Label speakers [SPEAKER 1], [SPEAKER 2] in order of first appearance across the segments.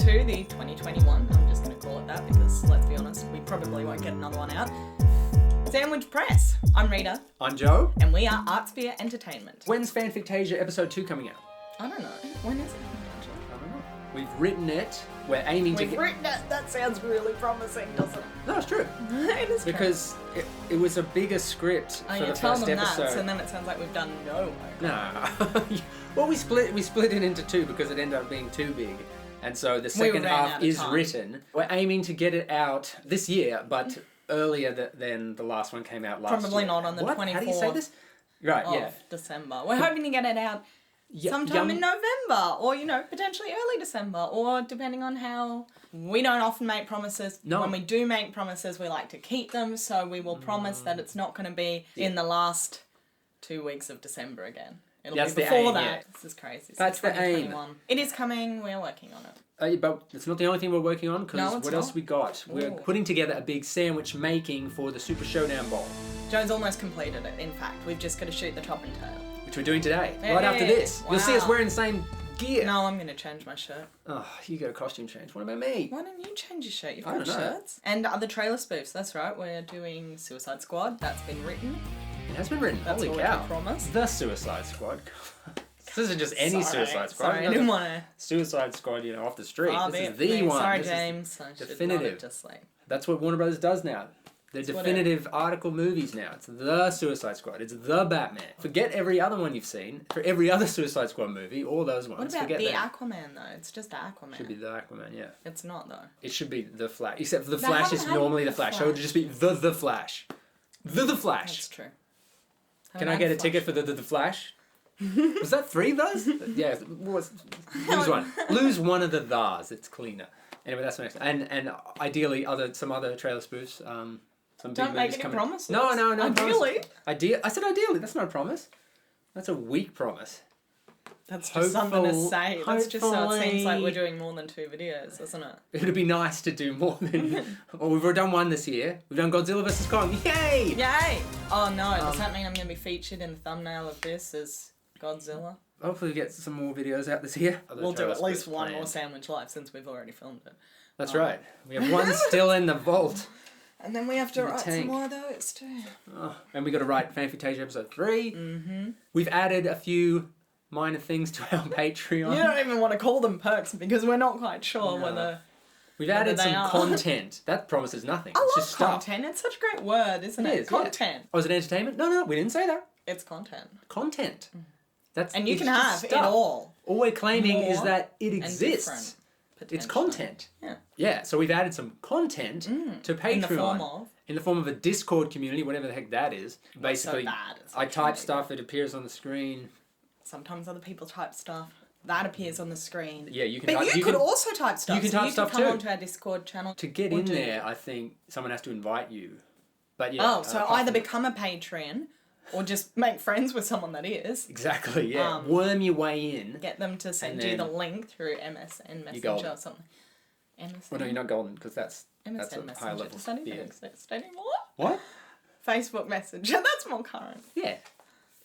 [SPEAKER 1] to the 2021, I'm just going to call it that because, let's be honest, we probably won't get another one out, Sandwich Press. I'm Rita.
[SPEAKER 2] I'm Joe.
[SPEAKER 1] And we are ArtSpear Entertainment.
[SPEAKER 2] When's Fanfictasia episode 2 coming out?
[SPEAKER 1] I don't know. When is it?
[SPEAKER 2] I don't know. We've written it. We're aiming to
[SPEAKER 1] We've written it. That sounds really promising, doesn't it?
[SPEAKER 2] No, it's true.
[SPEAKER 1] It is
[SPEAKER 2] because
[SPEAKER 1] true.
[SPEAKER 2] It was a bigger script for the
[SPEAKER 1] tell
[SPEAKER 2] first
[SPEAKER 1] them
[SPEAKER 2] episode.
[SPEAKER 1] that, so then it sounds like we've done no work.
[SPEAKER 2] No. Well, we split it into two because it ended up being too big. And so the second half is written. We're aiming to get it out this year, but earlier than the last one came out last year.
[SPEAKER 1] Probably not on the 24th.
[SPEAKER 2] How do you say this? Right,
[SPEAKER 1] of December. We're hoping to get it out sometime in November, or, potentially early December, or depending on how... We don't often make promises.
[SPEAKER 2] No.
[SPEAKER 1] When we do make promises, we like to keep them, so we will promise that it's not going to be in the last 2 weeks of December again. It'll be before that. Yeah. This is crazy.
[SPEAKER 2] That's the aim.
[SPEAKER 1] It is coming. We're working on it.
[SPEAKER 2] But it's not the only thing we're working on, because what else we got?
[SPEAKER 1] Ooh.
[SPEAKER 2] We're putting together a big sandwich making for the Super Showdown Bowl.
[SPEAKER 1] Joe's almost completed it, in fact. We've just got to shoot the top and tail.
[SPEAKER 2] Which we're doing today,
[SPEAKER 1] hey,
[SPEAKER 2] right after this.
[SPEAKER 1] Wow.
[SPEAKER 2] You'll see us wearing the same gear.
[SPEAKER 1] No, I'm going to change my shirt.
[SPEAKER 2] Oh, you got a costume change. What about me?
[SPEAKER 1] Why don't you change your shirt? You've got shirts. And other trailer spoofs, that's right. We're doing Suicide Squad. That's been written.
[SPEAKER 2] It has been written.
[SPEAKER 1] That's
[SPEAKER 2] Holy cow.
[SPEAKER 1] Promised.
[SPEAKER 2] The Suicide Squad. This isn't just any Suicide Squad.
[SPEAKER 1] Sorry, I didn't want to...
[SPEAKER 2] Suicide Squad, off the street. This is the
[SPEAKER 1] me.
[SPEAKER 2] one.
[SPEAKER 1] Sorry,
[SPEAKER 2] this
[SPEAKER 1] James. I
[SPEAKER 2] definitive.
[SPEAKER 1] Just like...
[SPEAKER 2] That's what Warner Brothers does now. They're definitive article movies now. It's the Suicide Squad. It's the Batman. Forget every other one you've seen. For every other Suicide Squad movie, all those ones.
[SPEAKER 1] What about
[SPEAKER 2] Forget
[SPEAKER 1] the
[SPEAKER 2] them.
[SPEAKER 1] Aquaman, though? It's just Aquaman.
[SPEAKER 2] Should be the Aquaman, yeah.
[SPEAKER 1] It's not, though.
[SPEAKER 2] It should be the Flash. Except for the Flash is normally the Flash. So it would just be the Flash. The Flash.
[SPEAKER 1] That's true.
[SPEAKER 2] Can I get a ticket for the Flash? Was that 3 those? Yeah. Lose one. Lose one of the thas. It's cleaner. Anyway, that's the next. And ideally, some other trailer spoofs. Some
[SPEAKER 1] Don't make any promises.
[SPEAKER 2] No.
[SPEAKER 1] Ideally.
[SPEAKER 2] I said ideally. That's not a promise. That's a weak promise.
[SPEAKER 1] That's just something to say. That's just so it seems like we're doing more than 2 videos, isn't it?
[SPEAKER 2] It would be nice to do more than... Well, we've already done 1 this year. We've done Godzilla vs. Kong. Yay!
[SPEAKER 1] Yay! Oh no, does that mean I'm going to be featured in the thumbnail of this as Godzilla?
[SPEAKER 2] Hopefully we get some more videos out this year.
[SPEAKER 1] We'll do at least one more Sandwich Live since we've already filmed it.
[SPEAKER 2] That's right. We have 1 still in the vault.
[SPEAKER 1] And then we have to write some more of those too.
[SPEAKER 2] Oh, and we got to write Fanfictasia episode 3.
[SPEAKER 1] Mm-hmm.
[SPEAKER 2] We've added a few minor things to our Patreon.
[SPEAKER 1] You don't even want to call them perks because we're not quite sure whether...
[SPEAKER 2] We've added some content. That promises nothing.
[SPEAKER 1] I
[SPEAKER 2] it's
[SPEAKER 1] love
[SPEAKER 2] just
[SPEAKER 1] content. It's such a great word, isn't it? Content.
[SPEAKER 2] Yeah. Oh, is it entertainment? No, we didn't say that.
[SPEAKER 1] It's content.
[SPEAKER 2] Content.
[SPEAKER 1] And you can have it all.
[SPEAKER 2] All we're claiming is that it exists. It's content.
[SPEAKER 1] Yeah.
[SPEAKER 2] Yeah, so we've added some content to Patreon. In the form of a Discord community, whatever the heck that is. Basically, I type stuff, it appears on the screen.
[SPEAKER 1] Sometimes other people type stuff. That appears on the screen.
[SPEAKER 2] Yeah, you can.
[SPEAKER 1] But you could also type stuff.
[SPEAKER 2] You can type stuff too.
[SPEAKER 1] You can come onto our Discord channel.
[SPEAKER 2] To get in there, I think someone has to invite you. But yeah.
[SPEAKER 1] Oh, so either become a Patreon, or just make friends with someone that is.
[SPEAKER 2] Exactly. Yeah. Worm your way in.
[SPEAKER 1] Get them to send you the link through MSN Messenger or something. MSN.
[SPEAKER 2] Well, no, you're not golden because that's a higher level.
[SPEAKER 1] Does that even exist anymore?
[SPEAKER 2] What?
[SPEAKER 1] Facebook Messenger. That's more current.
[SPEAKER 2] Yeah.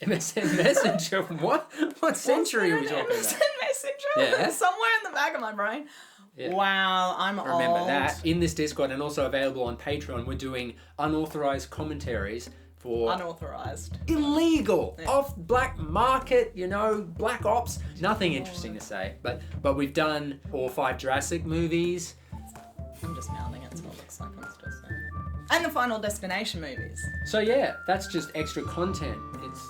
[SPEAKER 2] MSN Messenger. What century are we talking about?
[SPEAKER 1] MSN Messenger?
[SPEAKER 2] Yeah.
[SPEAKER 1] Somewhere in the back of my brain. Yeah. Wow, I'm old.
[SPEAKER 2] Remember that. In this Discord and also available on Patreon, we're doing unauthorized commentaries for...
[SPEAKER 1] Unauthorized.
[SPEAKER 2] Illegal. Yeah. Off black market, black ops. Nothing interesting to say. But we've done all 5 Jurassic movies.
[SPEAKER 1] I'm just mouthing it so it looks like I'm still saying it. And the Final Destination movies.
[SPEAKER 2] So yeah, that's just extra content.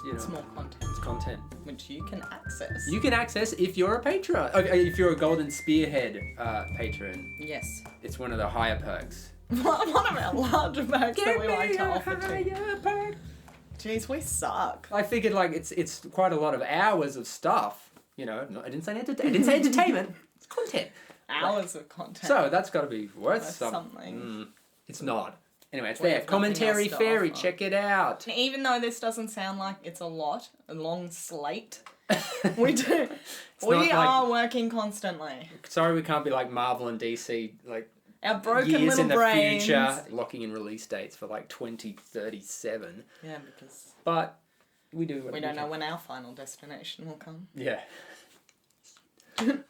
[SPEAKER 2] It's
[SPEAKER 1] more content.
[SPEAKER 2] It's content.
[SPEAKER 1] Which you can access.
[SPEAKER 2] You can access if you're a patron. If you're a Golden Spearhead patron.
[SPEAKER 1] Yes.
[SPEAKER 2] It's one of the higher perks.
[SPEAKER 1] One of our larger perks that we like to offer
[SPEAKER 2] to. Perk.
[SPEAKER 1] Jeez, we suck.
[SPEAKER 2] I figured it's quite a lot of hours of stuff. I didn't say entertainment. It's content.
[SPEAKER 1] Hours of content.
[SPEAKER 2] So that's got to be worth something. It's not. Anyway, it's there. Commentary Fairy, check it out.
[SPEAKER 1] And even though this doesn't sound like it's a long slate, we do. We are working constantly.
[SPEAKER 2] Sorry, we can't be like Marvel and DC, like
[SPEAKER 1] our broken
[SPEAKER 2] years
[SPEAKER 1] little brains.
[SPEAKER 2] in the future, locking in release dates for like 2037.
[SPEAKER 1] Yeah, because.
[SPEAKER 2] But we do.
[SPEAKER 1] We don't know when our Final Destination will come.
[SPEAKER 2] Yeah.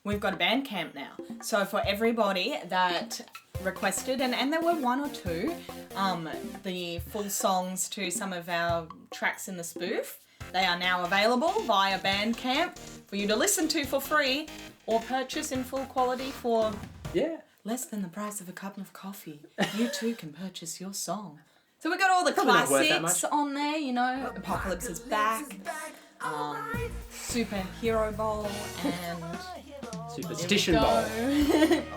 [SPEAKER 1] We've got a Bandcamp now. So for everybody that requested, and there were one or two, the full songs to some of our tracks in the spoof, they are now available via Bandcamp for you to listen to for free or purchase in full quality for less than the price of a cup of coffee. You too can purchase your song. So we got all the classics on there, you know. Apocalypse is Back, Superhero Bowl, and
[SPEAKER 2] Superstition Bowl.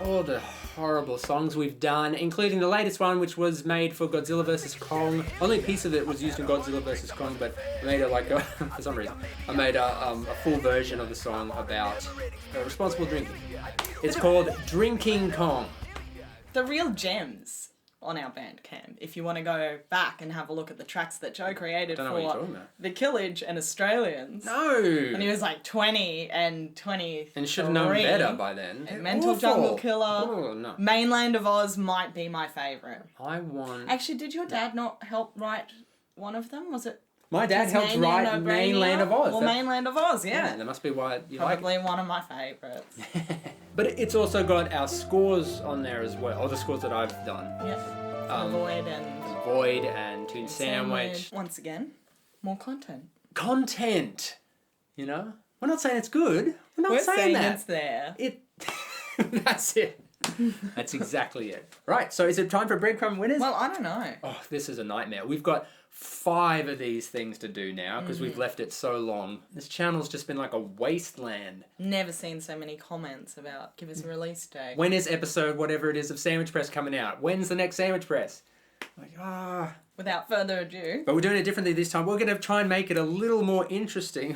[SPEAKER 2] All the horrible songs we've done, including the latest one, which was made for Godzilla vs. Kong. Only a piece of it was used in Godzilla vs. Kong, but I made it like for some reason. I made a full version of the song about responsible drinking. It's called Drinking Kong.
[SPEAKER 1] The real gems on our Bandcamp, if you want to go back and have a look at the tracks that Joe created for The Killage and Australians.
[SPEAKER 2] No!
[SPEAKER 1] And he was like 20 and 23.
[SPEAKER 2] And should have known better by then.
[SPEAKER 1] And Mental Jungle Killer.
[SPEAKER 2] Oh, no.
[SPEAKER 1] Mainland of Oz might be my favourite.
[SPEAKER 2] I want...
[SPEAKER 1] Actually, did your dad not help write one of them? Was it...
[SPEAKER 2] My dad helped write Mainland of Oz.
[SPEAKER 1] Or Mainland of Oz, yeah.
[SPEAKER 2] That must be why you
[SPEAKER 1] Probably one of my favourites.
[SPEAKER 2] But it's also got our scores on there as well. Or the scores that I've done.
[SPEAKER 1] Yep.
[SPEAKER 2] Void and Toon Sandwich.
[SPEAKER 1] Once again, more content.
[SPEAKER 2] Content! You know? We're not saying it's good. We're saying that.
[SPEAKER 1] It's there.
[SPEAKER 2] That's it. That's exactly it. Right, so is it time for Breadcrumb winners?
[SPEAKER 1] Well, I don't know.
[SPEAKER 2] Oh, this is a nightmare. We've got 5 of these things to do now because we've left it so long. This channel's just been like a wasteland.
[SPEAKER 1] Never seen so many comments about give us a release date.
[SPEAKER 2] When is episode whatever it is of Sandwich Press coming out? When's the next Sandwich Press?
[SPEAKER 1] Without further ado.
[SPEAKER 2] But we're doing it differently this time. We're going to try and make it a little more interesting.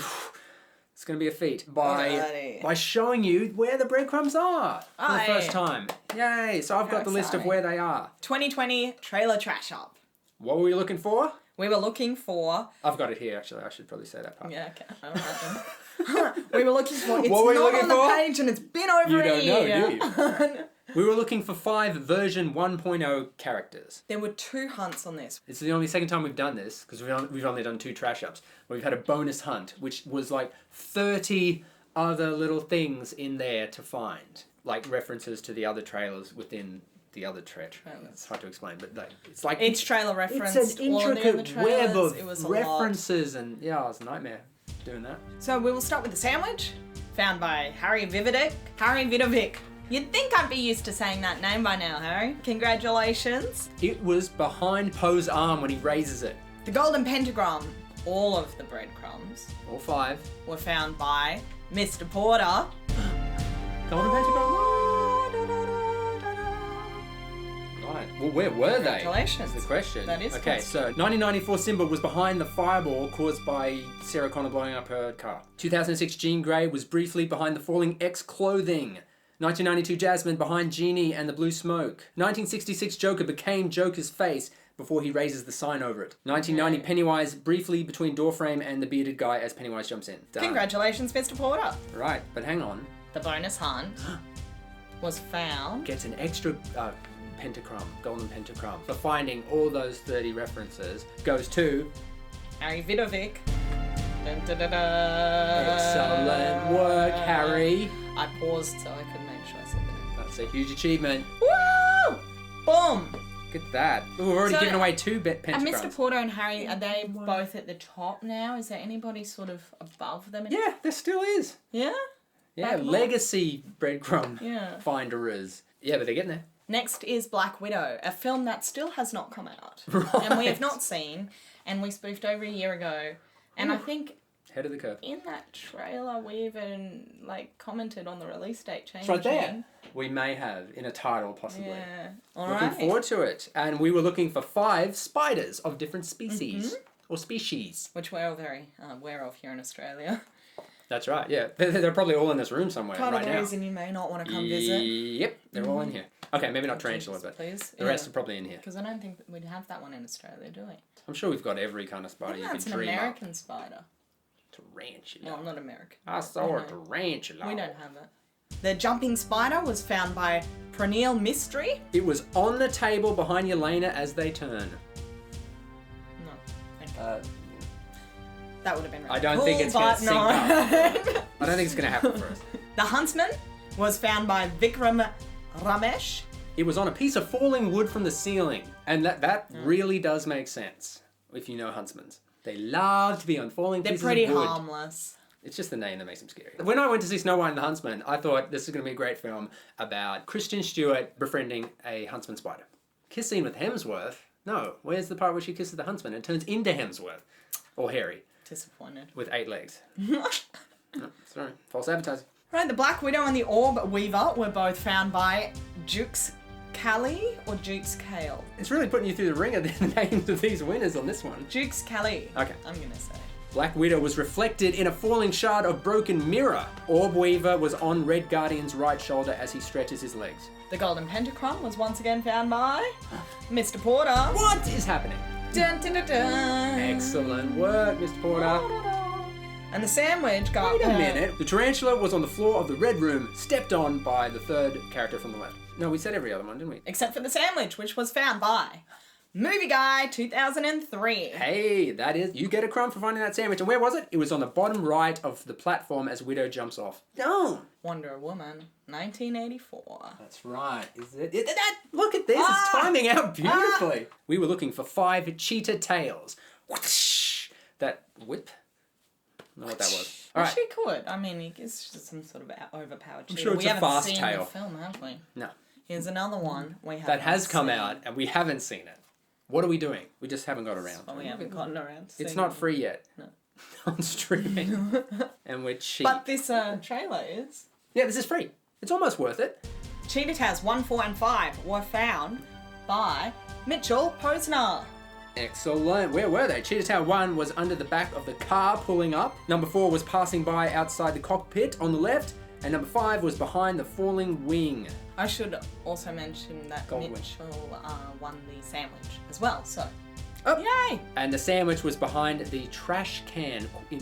[SPEAKER 2] It's going to be a feat by showing you where the breadcrumbs are for the first time. Yay! So I've got the list of where they are.
[SPEAKER 1] 2020 Trailer Trash Up.
[SPEAKER 2] What were we looking for?
[SPEAKER 1] We were looking for...
[SPEAKER 2] I've got it here, actually. I should probably say that part.
[SPEAKER 1] Yeah, okay. All right, then. We were looking for... It's not on the page and it's been over a year.
[SPEAKER 2] You don't know, do you? We were looking for 5 version 1.0 characters.
[SPEAKER 1] There were 2 hunts on this.
[SPEAKER 2] It's the only second time we've done this, because we've only done 2 trash ups. We've had a bonus hunt, which was like 30 other little things in there to find. Like references to the other trailers within the other trailers. It's hard to explain, but it's like...
[SPEAKER 1] Each trailer referenced
[SPEAKER 2] it's an intricate web of references,
[SPEAKER 1] lot.
[SPEAKER 2] and yeah, it was a nightmare doing that.
[SPEAKER 1] So we will start with the sandwich, found by Harry Vidovic. Harry Vidovic. You'd think I'd be used to saying that name by now, Harry. Congratulations.
[SPEAKER 2] It was behind Poe's arm when he raises it.
[SPEAKER 1] The golden pentagram. All of the breadcrumbs.
[SPEAKER 2] All 5.
[SPEAKER 1] Were found by Mr. Porter.
[SPEAKER 2] Golden pentagram. Right. Well, where were they?
[SPEAKER 1] Congratulations.
[SPEAKER 2] Is the question.
[SPEAKER 1] That is
[SPEAKER 2] okay, so 1994 Simba was behind the fireball caused by Sarah Connor blowing up her car. 2006 Jean Grey was briefly behind the falling X clothing. 1992 Jasmine behind Genie and the blue smoke. 1966 Joker became Joker's face before he raises the sign over it. 1990 Pennywise briefly between doorframe and the bearded guy as Pennywise jumps in. Done.
[SPEAKER 1] Congratulations, Mr. Porter.
[SPEAKER 2] Right, but hang on.
[SPEAKER 1] The bonus hunt was found.
[SPEAKER 2] Gets an extra pentacrum, golden pentacrum, for finding all those 30 references. Goes to...
[SPEAKER 1] Harry Vidovic. Dun, dun, dun, dun.
[SPEAKER 2] Excellent work, Harry.
[SPEAKER 1] I paused so I could make sure I said that.
[SPEAKER 2] That's a huge achievement.
[SPEAKER 1] Woo! Boom!
[SPEAKER 2] Look at that. Ooh, we've already given away 2 pentagrams.
[SPEAKER 1] And Mr. Porter and Harry, are they both at the top now? Is there anybody sort of above them?
[SPEAKER 2] Yeah, there still is.
[SPEAKER 1] Yeah?
[SPEAKER 2] Yeah, legacy breadcrumb finderers. Yeah, but they're getting there.
[SPEAKER 1] Next is Black Widow, a film that still has not come out.
[SPEAKER 2] Right.
[SPEAKER 1] And we have not seen, and we spoofed over a year ago. And I think...
[SPEAKER 2] Head of the curve.
[SPEAKER 1] In that trailer, we even commented on the release date changing.
[SPEAKER 2] It's right there. We may have in a title, possibly.
[SPEAKER 1] Yeah.
[SPEAKER 2] Looking forward to it. And we were looking for 5 spiders of different species or species,
[SPEAKER 1] which we're all very aware of here in Australia.
[SPEAKER 2] That's right. Yeah, they're probably all in this room somewhere right now.
[SPEAKER 1] Part of the reason you may not want to come visit.
[SPEAKER 2] Yep, they're all in here. Okay, maybe not tarantula, but the rest are probably in here.
[SPEAKER 1] Because I don't think we'd have that one in Australia, do we?
[SPEAKER 2] I'm sure we've got every kind of spider you can dream
[SPEAKER 1] up. It's an American spider.
[SPEAKER 2] Tarantula.
[SPEAKER 1] No, not American.
[SPEAKER 2] I saw a tarantula.
[SPEAKER 1] We don't have it. The jumping spider was found by Pernille Mystery.
[SPEAKER 2] It was on the table behind Yelena as they turn.
[SPEAKER 1] No. Okay. That would have been really
[SPEAKER 2] I don't
[SPEAKER 1] cool,
[SPEAKER 2] think it's going
[SPEAKER 1] but
[SPEAKER 2] to sync
[SPEAKER 1] no.
[SPEAKER 2] up. I don't think it's going to happen for us.
[SPEAKER 1] The Huntsman was found by Vikram Ramesh.
[SPEAKER 2] It was on a piece of falling wood from the ceiling. And that really does make sense, if you know huntsmans. They love to be on falling pieces of wood.
[SPEAKER 1] They're pretty harmless.
[SPEAKER 2] It's just the name that makes them scary. When I went to see Snow White and the Huntsman, I thought this is going to be a great film about Kristen Stewart befriending a huntsman spider. Kiss scene with Hemsworth? No. Where's the part where she kisses the huntsman and turns into Hemsworth? Or Harry.
[SPEAKER 1] Disappointed.
[SPEAKER 2] With 8 legs. No, sorry. False advertising.
[SPEAKER 1] Right, the Black Widow and the Orb Weaver were both found by Jukes Kelly or Jukes Kale?
[SPEAKER 2] It's really putting you through the ringer, the names of these winners on this one.
[SPEAKER 1] Jukes Kelly.
[SPEAKER 2] Okay.
[SPEAKER 1] I'm going to say.
[SPEAKER 2] Black Widow was reflected in a falling shard of broken mirror. Orb Weaver was on Red Guardian's right shoulder as he stretches his legs.
[SPEAKER 1] The Golden Pentacron was once again found by Mr. Porter.
[SPEAKER 2] What is happening?
[SPEAKER 1] Dun, dun, dun, dun.
[SPEAKER 2] Excellent work, Mr. Porter.
[SPEAKER 1] And the sandwich got...
[SPEAKER 2] Wait a minute. The tarantula was on the floor of the red room, stepped on by the third character from the left. No, we said every other one, didn't we?
[SPEAKER 1] Except for the sandwich, which was found by Movie Guy 2003.
[SPEAKER 2] Hey, that is... You get a crumb for finding that sandwich. And where was it? It was on the bottom right of the platform as Widow jumps off. No.
[SPEAKER 1] Wonder Woman 1984.
[SPEAKER 2] That's right. Is it? Look at this. It's timing out beautifully. We were looking for 5 cheetah tails. Whoosh. That whip. I don't know what that was. All right.
[SPEAKER 1] She could. I mean, it's just some sort of overpowered cheetah.
[SPEAKER 2] sure it's
[SPEAKER 1] we
[SPEAKER 2] a
[SPEAKER 1] haven't
[SPEAKER 2] fast
[SPEAKER 1] seen
[SPEAKER 2] tail.
[SPEAKER 1] the film, have we?
[SPEAKER 2] No.
[SPEAKER 1] Here's another one we haven't
[SPEAKER 2] That has come
[SPEAKER 1] seen.
[SPEAKER 2] out and we haven't seen it. What are we doing? We just haven't got around.
[SPEAKER 1] Oh, we haven't gotten around to
[SPEAKER 2] It's
[SPEAKER 1] seeing
[SPEAKER 2] not
[SPEAKER 1] it.
[SPEAKER 2] free yet.
[SPEAKER 1] No.
[SPEAKER 2] On streaming. And we're cheap.
[SPEAKER 1] But this trailer is.
[SPEAKER 2] Yeah, this is free. It's almost worth it.
[SPEAKER 1] Cheetah Tails 1, 4, and 5 were found by Mitchell Posner.
[SPEAKER 2] Excellent. Where were they? Cheetah Tail 1 was under the back of the car pulling up. Number 4 was passing by outside the cockpit on the left. And number 5 was behind the falling wing.
[SPEAKER 1] I should also mention that
[SPEAKER 2] Goldwyn.
[SPEAKER 1] Mitchell won the sandwich as well, so.
[SPEAKER 2] Oh.
[SPEAKER 1] Yay!
[SPEAKER 2] And the sandwich was behind the trash can, in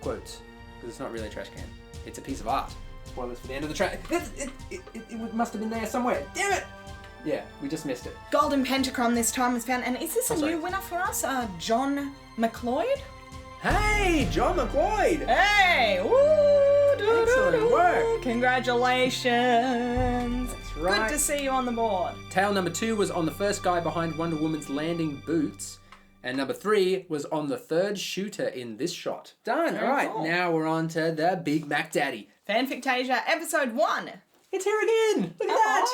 [SPEAKER 2] quotes. Because it's not really a trash can. It's a piece of art. Spoilers for the end of the track. It must have been there somewhere. Damn it! Yeah, we just missed it.
[SPEAKER 1] Golden Pentacron this time was found, and is this a
[SPEAKER 2] sorry.
[SPEAKER 1] new winner for us? John McLeod?
[SPEAKER 2] Hey, John McLeod!
[SPEAKER 1] Hey! Woo!
[SPEAKER 2] Excellent work.
[SPEAKER 1] Congratulations!
[SPEAKER 2] That's right.
[SPEAKER 1] Good to see you on the board.
[SPEAKER 2] Tail number 2 was on the first guy behind Wonder Woman's landing boots. And number 3 was on the third shooter in this shot. Done.
[SPEAKER 1] Very
[SPEAKER 2] All right,
[SPEAKER 1] cool.
[SPEAKER 2] now we're on to the Big Mac Daddy.
[SPEAKER 1] Fanfictasia episode 1.
[SPEAKER 2] It's here again. Look at that.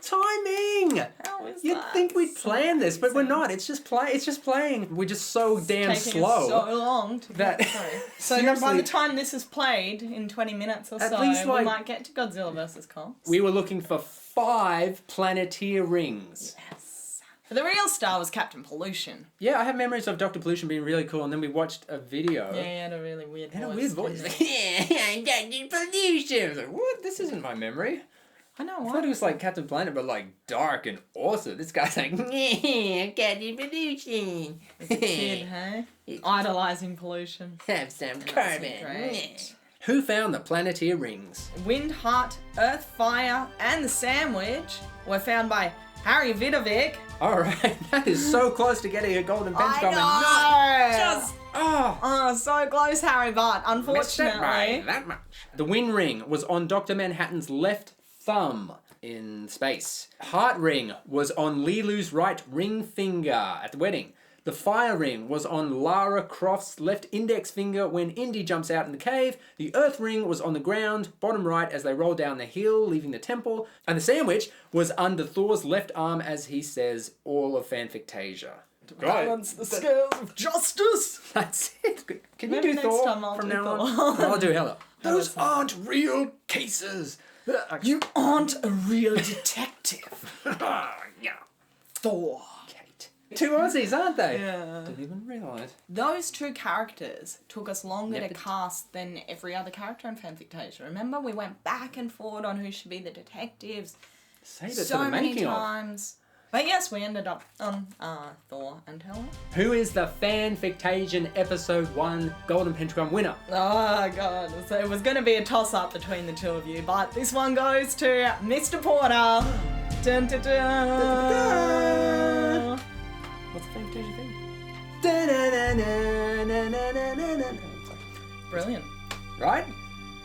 [SPEAKER 2] Timing.
[SPEAKER 1] How is
[SPEAKER 2] You'd
[SPEAKER 1] that?
[SPEAKER 2] think we'd
[SPEAKER 1] So
[SPEAKER 2] plan this, but we're
[SPEAKER 1] amazing.
[SPEAKER 2] not. It's just playing. We're just so damn
[SPEAKER 1] Taking
[SPEAKER 2] slow.
[SPEAKER 1] us so long to
[SPEAKER 2] that-
[SPEAKER 1] get through. So then by
[SPEAKER 2] Seriously.
[SPEAKER 1] the time this is played in 20 minutes or
[SPEAKER 2] At
[SPEAKER 1] so,
[SPEAKER 2] least,
[SPEAKER 1] we
[SPEAKER 2] like-
[SPEAKER 1] might get to Godzilla vs. Kong.
[SPEAKER 2] We were looking for 5 Planeteer rings.
[SPEAKER 1] Yes. But the real star was Captain Pollution.
[SPEAKER 2] Yeah, I have memories of Dr. Pollution being really cool, and then we watched a video.
[SPEAKER 1] Yeah, he had a really weird
[SPEAKER 2] And
[SPEAKER 1] voice.
[SPEAKER 2] a weird voice.
[SPEAKER 1] didn't
[SPEAKER 2] He's
[SPEAKER 1] he?
[SPEAKER 2] like, yeah, I'm Captain Pollution. I was like, what? This isn't my memory.
[SPEAKER 1] I know,
[SPEAKER 2] I
[SPEAKER 1] why?
[SPEAKER 2] thought it was like Captain Planet, but like dark and awesome. This guy's like, yeah, Captain Pollution.
[SPEAKER 1] As a kid, hey? Idolising pollution.
[SPEAKER 2] Have some
[SPEAKER 1] That's
[SPEAKER 2] carbon.
[SPEAKER 1] great.
[SPEAKER 2] Who found the Planeteer rings?
[SPEAKER 1] Wind, Heart, Earth, Fire, and the Sandwich were found by Harry Vidovic.
[SPEAKER 2] Alright, that is so close to getting a golden pentagon.
[SPEAKER 1] I
[SPEAKER 2] And
[SPEAKER 1] know!
[SPEAKER 2] not just,
[SPEAKER 1] Oh, so close, Harry, but
[SPEAKER 2] missed it by
[SPEAKER 1] unfortunately...
[SPEAKER 2] that much. The wind ring was on Dr. Manhattan's left thumb in space. Heart ring was on Lilu's right ring finger at the wedding. The fire ring was on Lara Croft's left index finger when Indy jumps out in the cave. The earth ring was on the ground, bottom right, as they roll down the hill, leaving the temple. And the sandwich was under Thor's left arm as he says all of Fanfictasia.
[SPEAKER 1] Balance the scales of justice.
[SPEAKER 2] That's it. Can
[SPEAKER 1] Maybe
[SPEAKER 2] you do
[SPEAKER 1] next
[SPEAKER 2] Thor
[SPEAKER 1] time I'll
[SPEAKER 2] from
[SPEAKER 1] do
[SPEAKER 2] now
[SPEAKER 1] Thor.
[SPEAKER 2] on? I'll do Hella. Those
[SPEAKER 1] Those
[SPEAKER 2] aren't real cases.
[SPEAKER 1] You aren't a real detective.
[SPEAKER 2] Yeah.
[SPEAKER 1] Thor.
[SPEAKER 2] Kate. 2 Aussies, aren't they?
[SPEAKER 1] Yeah.
[SPEAKER 2] Didn't even realise.
[SPEAKER 1] Those 2 characters took us longer to
[SPEAKER 2] Yep.
[SPEAKER 1] cast than every other character in Fanfictasia. Remember, we went back and forward on who should be the detectives
[SPEAKER 2] Save it to
[SPEAKER 1] so
[SPEAKER 2] the
[SPEAKER 1] many
[SPEAKER 2] making of.
[SPEAKER 1] times. But yes, we ended up on Thor and Hela.
[SPEAKER 2] Who is the Fanfictasian Episode 1 Golden Pentagon winner?
[SPEAKER 1] Oh god, so it was going to be a toss-up between the 2 of you, but this one goes to Mr. Porter. Dun, dun, dun.
[SPEAKER 2] What's the Fanfictasia thing?
[SPEAKER 1] Brilliant.
[SPEAKER 2] Right?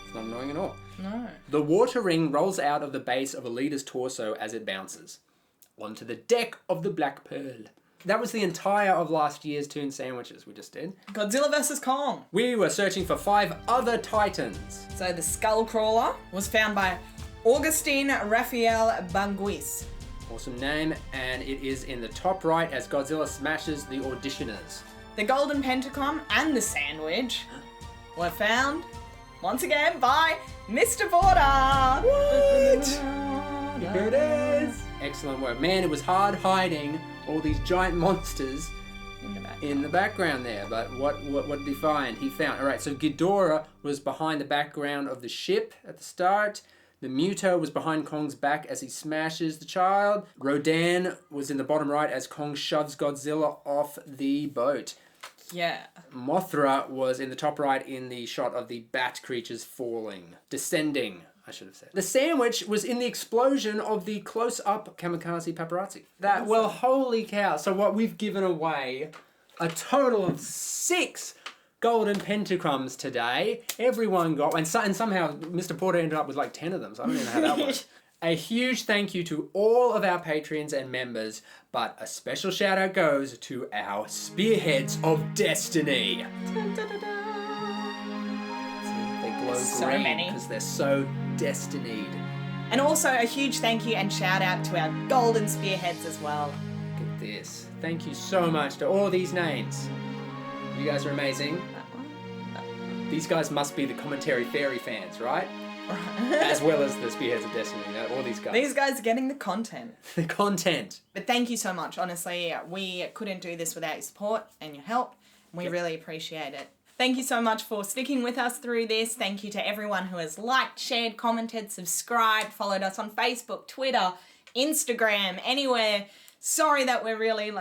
[SPEAKER 2] It's not annoying at all.
[SPEAKER 1] No.
[SPEAKER 2] The water ring rolls out of the base of a leader's torso as it bounces onto the deck of the Black Pearl. That was the entire of last year's Toon Sandwiches we just did.
[SPEAKER 1] Godzilla vs. Kong.
[SPEAKER 2] We were searching for 5 other titans.
[SPEAKER 1] So the Skull Crawler was found by Augustine Raphael Banguis.
[SPEAKER 2] Awesome name, and it is in the top right as Godzilla smashes the auditioners.
[SPEAKER 1] The Golden Pentagram and the Sandwich were found, once again, by Mr. Porter.
[SPEAKER 2] What? Here it is. Excellent work. Man, it was hard hiding all these giant monsters in the background there, but what did he find? He found, all right, so Ghidorah was behind the background of the ship at the start. The Muto was behind Kong's back as he smashes the child. Rodan was in the bottom right as Kong shoves Godzilla off the boat.
[SPEAKER 1] Yeah.
[SPEAKER 2] Mothra was in the top right in the shot of the bat creatures falling. Descending, I should have said. The Sandwich was in the explosion of the close-up kamikaze paparazzi. That, well, holy cow. So what we've given away, a total of 6 golden pentacrumbs today. Everyone got, and somehow Mr. Porter ended up with like 10 of them, so I don't even know how that works. A huge thank you to all of our Patreons and members, but a special shout out goes to our Spearheads of Destiny. They glow
[SPEAKER 1] So
[SPEAKER 2] green
[SPEAKER 1] many.
[SPEAKER 2] because they're so destinied.
[SPEAKER 1] And also a huge thank you and shout out to our Golden Spearheads as well.
[SPEAKER 2] Look at this. Thank you so much to all these names. You guys are amazing. These guys must be the Commentary Fairy fans, right? As well as the Spearheads of Destiny, you know, all these guys.
[SPEAKER 1] These guys are getting the content.
[SPEAKER 2] The content.
[SPEAKER 1] But thank you so much. Honestly, we couldn't do this without your support and your help. We really appreciate it. Thank you so much for sticking with us through this. Thank you to everyone who has liked, shared, commented, subscribed, followed us on Facebook, Twitter, Instagram, anywhere. Sorry that we're really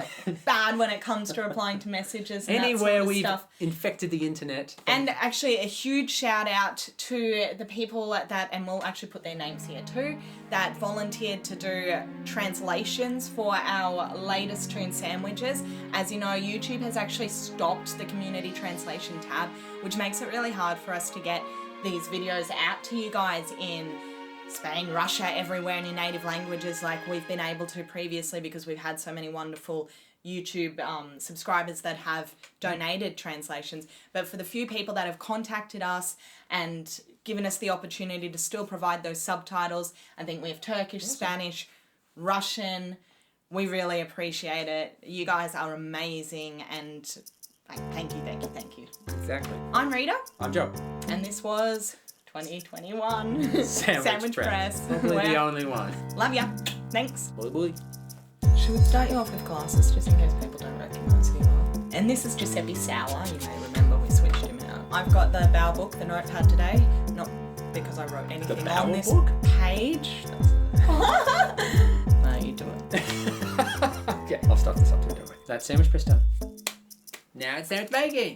[SPEAKER 1] bad when it comes to replying to messages and
[SPEAKER 2] Anywhere
[SPEAKER 1] that sort of
[SPEAKER 2] we've
[SPEAKER 1] stuff.
[SPEAKER 2] infected the internet.
[SPEAKER 1] And actually a huge shout out to the people that, and we'll actually put their names here too, that volunteered to do translations for our latest Toon Sandwiches. As you know, YouTube has actually stopped the community translation tab, which makes it really hard for us to get these videos out to you guys in Spain, Russia, everywhere in your native languages like we've been able to previously because we've had so many wonderful YouTube subscribers that have donated translations. But for the few people that have contacted us and given us the opportunity to still provide those subtitles, I think we have Turkish, Spanish, Russian. We really appreciate it. You guys are amazing and thank you, thank you, thank you.
[SPEAKER 2] Exactly.
[SPEAKER 1] I'm Rita.
[SPEAKER 2] I'm Joe.
[SPEAKER 1] And this was 2021 Sandwich Press.
[SPEAKER 2] Probably the only one.
[SPEAKER 1] Love ya. Thanks.
[SPEAKER 2] Boy, boy.
[SPEAKER 1] Should we start you off with glasses just in case people don't recognise who you are? And this is Giuseppe Sauer. You may remember we switched him out. I've got the bow book, the notepad today. Not because I wrote anything on this page. No, you do it.
[SPEAKER 2] Okay, I'll start this up too, don't worry. That's Sandwich Press done. Now it's sandwich making.